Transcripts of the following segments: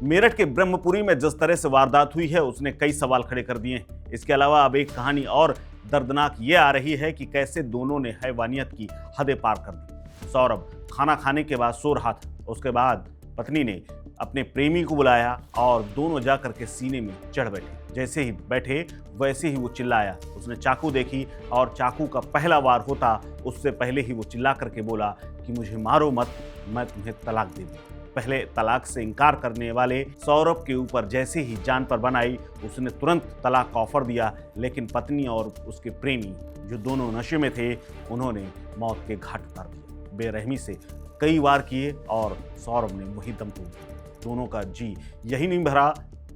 मेरठ के ब्रह्मपुरी में जिस तरह से वारदात हुई है उसने कई सवाल खड़े कर दिए हैं। इसके अलावा अब एक कहानी और दर्दनाक ये आ रही है कि कैसे दोनों ने हैवानियत की हदें पार कर दी। सौरभ खाना खाने के बाद सो रहा था। उसके बाद पत्नी ने अपने प्रेमी को बुलाया और दोनों जाकर के सीने में चढ़ बैठे। जैसे ही बैठे वैसे ही वो चिल्लाया। उसने चाकू देखी और चाकू का पहला वार होता उससे पहले ही वो चिल्ला करके बोला कि मुझे मारो मत, मैं तुम्हें तलाक दे दूं। पहले तलाक से इनकार करने वाले सौरभ के ऊपर जैसे ही जान पर बन आई उसने तुरंत तलाक का ऑफर दिया, लेकिन पत्नी और उसके प्रेमी जो दोनों नशे में थे उन्होंने मौत के घाट उतार दिए। बेरहमी से कई वार किए और सौरभ ने वही दम तोड़ दिया। दोनों का जी यही नहीं भरा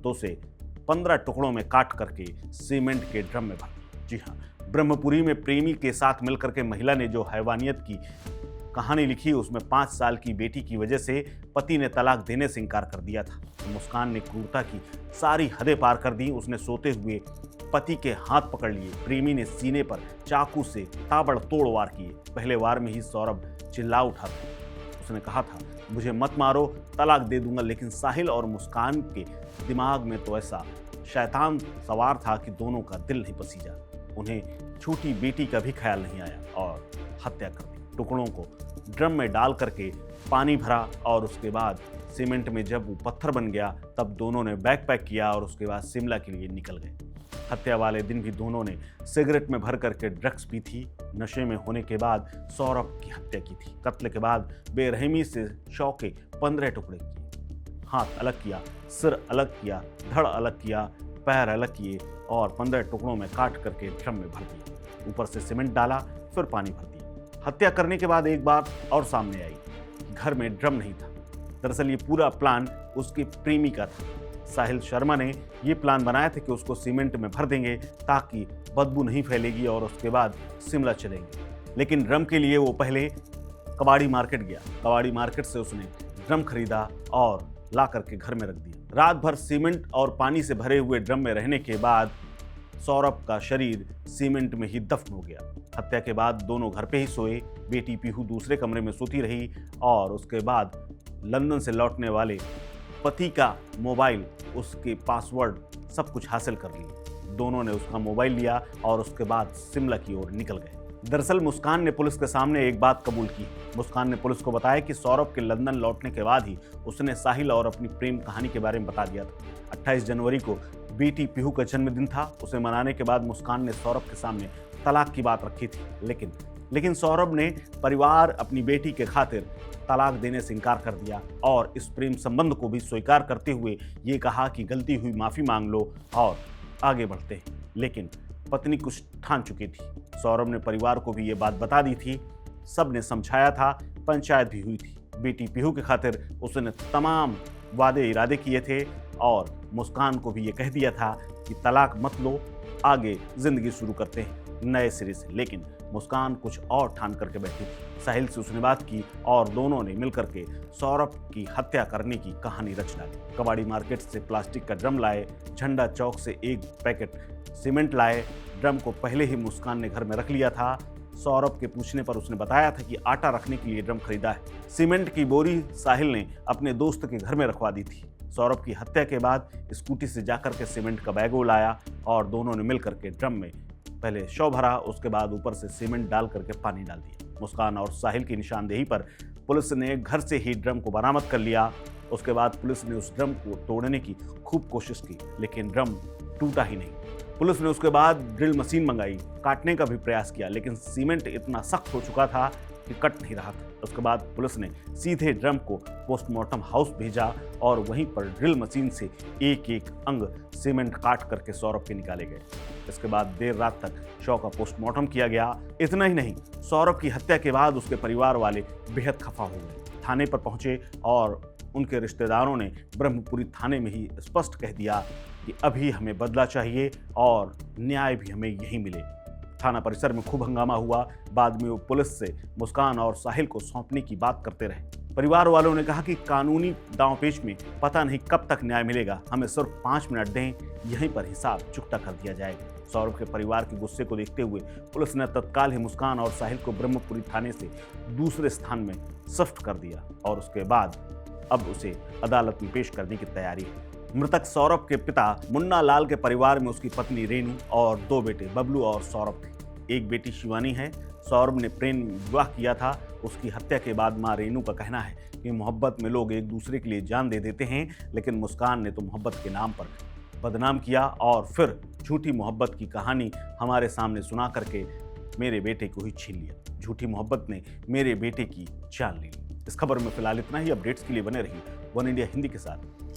तो उसे 15 टुकड़ों में काट करके सीमेंट के ड्रम में भर दिया। जी हाँ, ब्रह्मपुरी में प्रेमी के साथ मिलकर के महिला ने जो हैवानियत की कहानी लिखी उसमें 5 साल की बेटी की वजह से पति ने तलाक देने से इनकार कर दिया था। मुस्कान ने क्रूरता की सारी हदें पार कर दी। उसने सोते हुए पति के हाथ पकड़ लिए। प्रेमी ने सीने पर चाकू से ताबड़तोड़ वार किए। पहले वार में ही सौरभ चिल्ला उठा था। उसने कहा था मुझे मत मारो, तलाक दे दूंगा, लेकिन साहिल और मुस्कान के दिमाग में तो ऐसा शैतान सवार था कि दोनों का दिल नहीं पसीजा। उन्हें छोटी बेटी का भी ख्याल नहीं आया और हत्या कर दी। टुकड़ों को ड्रम में डाल करके पानी भरा और उसके बाद सीमेंट में जब वो पत्थर बन गया तब दोनों ने बैग पैक किया और उसके बाद शिमला के लिए निकल गए। हत्या वाले दिन भी दोनों ने सिगरेट में भर करके ड्रग्स पी थी। नशे में होने के बाद सौरभ की हत्या की थी। कत्ल के बाद बेरहमी से शव के 15 टुकड़े किए। हाथ अलग किया, सिर अलग किया, धड़ अलग किया, पैर अलग किए और 15 टुकड़ों में काट करके ड्रम में भर दिया। ऊपर से सीमेंट डाला, फिर पानी भर दिया। हत्या करने के बाद एक बात और सामने आई कि घर में ड्रम नहीं था। दरअसल ये पूरा प्लान उसके प्रेमी का था। साहिल शर्मा ने ये प्लान बनाया था कि उसको सीमेंट में भर देंगे ताकि बदबू नहीं फैलेगी और उसके बाद शिमला चलेंगे। लेकिन ड्रम के लिए वो पहले कबाड़ी मार्केट गया। कबाड़ी मार्केट से उसने ड्रम खरीदा और ला करके घर में रख दिया। रात भर सीमेंट और पानी से भरे हुए ड्रम में रहने के बाद सौरभ का शरीर सीमेंट में ही दफन हो गया। हत्या के बाद दोनों घर पे ही सोए। बेटी पीहू दूसरे कमरे में सोती रही और उसके बाद लंदन से लौटने वाले पति का मोबाइल, उसके पासवर्ड सब कुछ हासिल कर लिए। दोनों ने उसका मोबाइल लिया और उसके बाद शिमला की ओर निकल गए। दरअसल मुस्कान ने पुलिस के सामने एक बात कबूल की। मुस्कान ने पुलिस को बताया कि सौरभ के लंदन लौटने के बाद ही उसने साहिल और अपनी प्रेम कहानी के बारे में बता दिया था। 28 जनवरी को बेटी पीहू का जन्मदिन था। उसे मनाने के बाद मुस्कान ने सौरभ के सामने तलाक की बात रखी थी, लेकिन सौरभ ने परिवार, अपनी बेटी के खातिर तलाक देने से इनकार कर दिया और इस प्रेम संबंध को भी स्वीकार करते हुए ये कहा कि गलती हुई, माफ़ी मांग लो और आगे बढ़ते हैं। लेकिन पत्नी कुछ ठान चुकी थी। सौरभ ने परिवार को भी ये बात बता दी थी। सब ने समझाया था, पंचायत भी हुई थी। बेटी पीहू के खातिर उसने तमाम वादे इरादे किए थे और मुस्कान को भी ये कह दिया था कि तलाक मत लो, आगे जिंदगी शुरू करते हैं नए सिरे से। लेकिन मुस्कान कुछ और ठान करके बैठी थी। साहिल से उसने बात की और दोनों ने मिलकर के सौरभ की हत्या करने की कहानी रच डाली। कबाड़ी मार्केट से प्लास्टिक का ड्रम लाए, झंडा चौक से एक पैकेट सीमेंट लाए। ड्रम को पहले ही मुस्कान ने घर में रख लिया था। सौरभ के पूछने पर उसने बताया था कि आटा रखने के लिए ड्रम खरीदा है। सीमेंट की बोरी साहिल ने अपने दोस्त के घर में रखवा दी थी। सौरभ की हत्या के बाद स्कूटी से जाकर के सीमेंट का बैग लाया और दोनों ने मिलकर के ड्रम में पहले शव भरा, उसके बाद ऊपर से सीमेंट डाल करके पानी डाल दिया। मुस्कान और साहिल की निशानदेही पर पुलिस ने घर से ही ड्रम को बरामद कर लिया। उसके बाद पुलिस ने उस ड्रम को तोड़ने की खूब कोशिश की, लेकिन ड्रम टूटा ही नहीं। पुलिस ने उसके बाद ड्रिल मशीन मंगाई, काटने का भी प्रयास किया, लेकिन सीमेंट इतना सख्त हो चुका था कि कट नहीं रहा था। उसके बाद पुलिस ने सीधे ड्रम को पोस्टमार्टम हाउस भेजा और वहीं पर ड्रिल मशीन से एक एक अंग सीमेंट काट करके सौरभ के निकाले गए। इसके बाद देर रात तक शव का पोस्टमार्टम किया गया। इतना ही नहीं, सौरभ की हत्या के बाद उसके परिवार वाले बेहद खफा हो गए। थाने पर पहुंचे और उनके रिश्तेदारों ने ब्रह्मपुरी थाने में ही स्पष्ट कह दिया कि अभी हमें बदला चाहिए और न्याय भी हमें यहीं मिले। थाना परिसर में खूब हंगामा हुआ। बाद में वो पुलिस से मुस्कान और साहिल को सौंपने की बात करते रहे। परिवार वालों ने कहा कि कानूनी दांवपेच में पता नहीं कब तक न्याय मिलेगा, हमें सिर्फ 5 मिनट दें, यहीं पर हिसाब चुकता कर दिया जाएगा। सौरभ के परिवार के गुस्से को देखते हुए पुलिस ने तत्काल ही मुस्कान और साहिल को ब्रह्मपुरी थाने से दूसरे स्थान में शिफ्ट कर दिया और उसके बाद अब उसे अदालत में पेश करने की तैयारी है। मृतक सौरभ के पिता मुन्ना लाल के परिवार में उसकी पत्नी रेनू और 2 बेटे बबलू और सौरभ थे। एक बेटी शिवानी है। सौरभ ने प्रेम विवाह किया था। उसकी हत्या के बाद मां रेनू का कहना है कि मोहब्बत में लोग एक दूसरे के लिए जान दे देते हैं, लेकिन मुस्कान ने तो मोहब्बत के नाम पर बदनाम किया और फिर झूठी मोहब्बत की कहानी हमारे सामने सुना करके मेरे बेटे को ही छीन लिया। झूठी मोहब्बत ने मेरे बेटे की जान ली। इस खबर में फिलहाल इतना ही। अपडेट्स के लिए बने रहिए वन इंडिया हिंदी के साथ।